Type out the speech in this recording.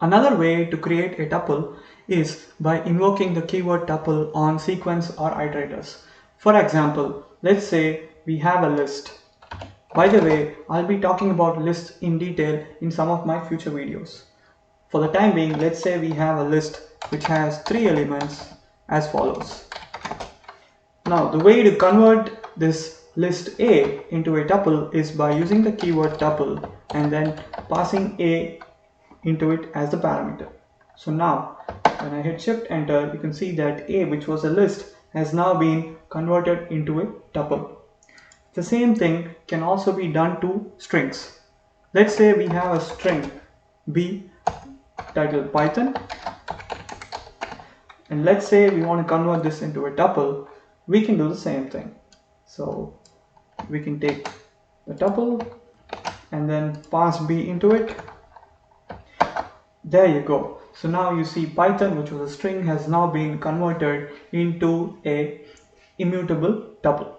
Another way to create a tuple is by invoking the keyword tuple on sequence or iterators. For example, let's say we have a list. By the way, I'll be talking about lists in detail in some of my future videos. For the time being, let's say we have a list which has 3 elements as follows. Now, the way to convert this list A into a tuple is by using the keyword tuple and then passing A into it as the parameter. So now, when I hit shift enter, you can see that A, which was a list, has now been converted into a tuple. The same thing can also be done to strings. Let's say we have a string B titled Python, and let's say we want to convert this into a tuple. We can do the same thing. So we can take the tuple and then pass B into it. There you go. So now you see Python, which was a string, has now been converted into a immutable tuple.